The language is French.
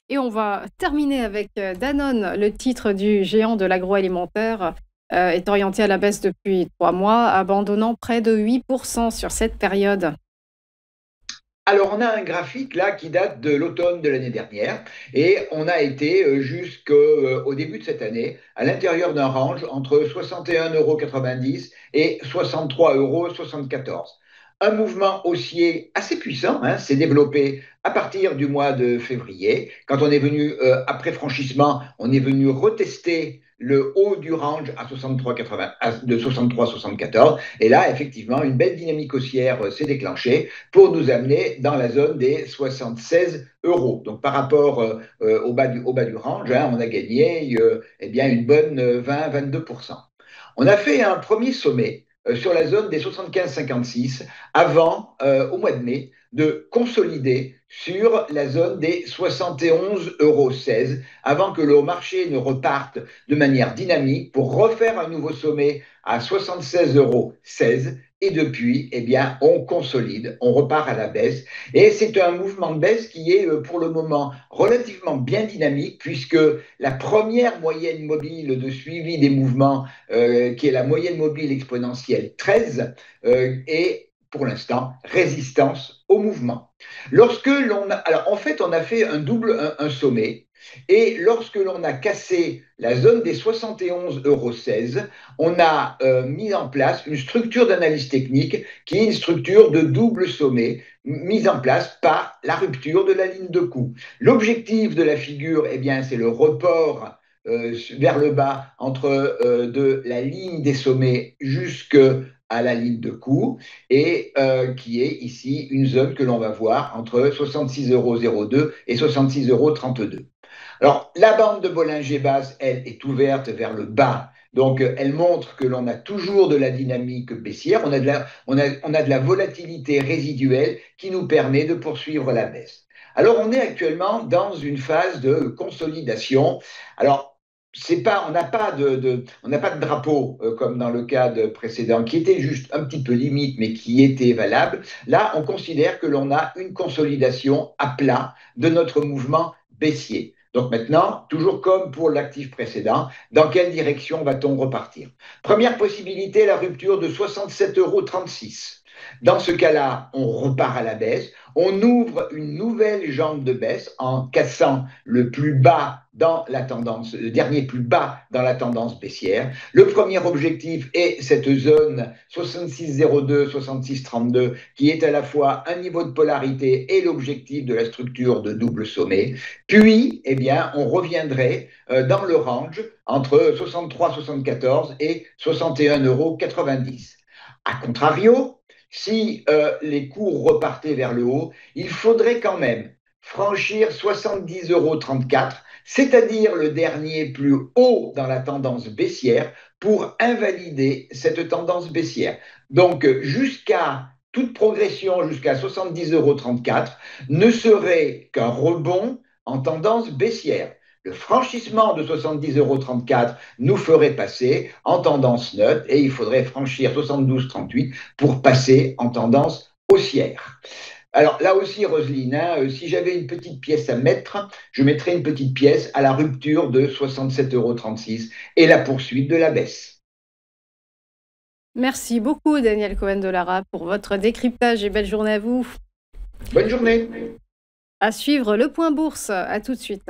Et on va terminer avec Danone. Le titre du géant de l'agroalimentaire est orienté à la baisse depuis 3 mois, abandonnant près de 8% sur cette période. Alors, on a un graphique là qui date de l'automne de l'année dernière et on a été jusqu'au début de cette année à l'intérieur d'un range entre 61,90 € et 63,74 €. Un mouvement haussier assez puissant s'est développé à partir du mois de février. Quand on est venu, après franchissement, on est venu retester le haut du range à 63,80, de 63,74. Et là, effectivement, une belle dynamique haussière s'est déclenchée pour nous amener dans la zone des 76 euros. Donc par rapport au bas du range, on a gagné eh bien, une bonne 20-22%. On a fait un premier sommet sur la zone des 75-56 avant, au mois de mai, de consolider sur la zone des 71,16 € avant que le marché ne reparte de manière dynamique pour refaire un nouveau sommet à 76,16 € et depuis, eh bien, on consolide, on repart à la baisse. Et c'est un mouvement de baisse qui est pour le moment relativement bien dynamique puisque la première moyenne mobile de suivi des mouvements, qui est la moyenne mobile exponentielle 13, est pour l'instant résistance au mouvement. Alors en fait, on a fait un sommet. Et lorsque l'on a cassé la zone des 71,16 €, on a mis en place une structure d'analyse technique qui est une structure de double sommet mise en place par la rupture de la ligne de coup. L'objectif de la figure, eh bien, c'est le report vers le bas entre de la ligne des sommets jusqu'à la ligne de coup et qui est ici une zone que l'on va voir entre 66,02 € et 66,32 €. Alors, la bande de Bollinger basse, elle, est ouverte vers le bas. Donc, elle montre que l'on a toujours de la dynamique baissière, on a de la volatilité résiduelle qui nous permet de poursuivre la baisse. Alors, on est actuellement dans une phase de consolidation. Alors, c'est pas, on n'a pas de drapeau comme dans le cas précédent, qui était juste un petit peu limite, mais qui était valable. Là, on considère que l'on a une consolidation à plat de notre mouvement baissier. Donc maintenant, toujours comme pour l'actif précédent, dans quelle direction va-t-on repartir? Première possibilité, la rupture de 67,36 €. Dans ce cas-là, on repart à la baisse, on ouvre une nouvelle jambe de baisse en cassant le plus bas dans la tendance, le dernier plus bas dans la tendance baissière. Le premier objectif est cette zone 66,02, 66,32 qui est à la fois un niveau de polarité et l'objectif de la structure de double sommet. Puis, eh bien, on reviendrait dans le range entre 63,74 et 61,90 €. A contrario, si les cours repartaient vers le haut, il faudrait quand même franchir 70,34 €, c'est-à-dire le dernier plus haut dans la tendance baissière, pour invalider cette tendance baissière. Donc, jusqu'à toute progression jusqu'à 70,34 € ne serait qu'un rebond en tendance baissière. Le franchissement de 70,34 € nous ferait passer en tendance neutre et il faudrait franchir 72,38 € pour passer en tendance haussière. Alors là aussi, Roselyne, si j'avais une petite pièce à mettre, je mettrais une petite pièce à la rupture de 67,36 € et la poursuite de la baisse. Merci beaucoup, Daniel Cohen de Lara, pour votre décryptage et belle journée à vous. Bonne journée. À suivre le point bourse. À tout de suite.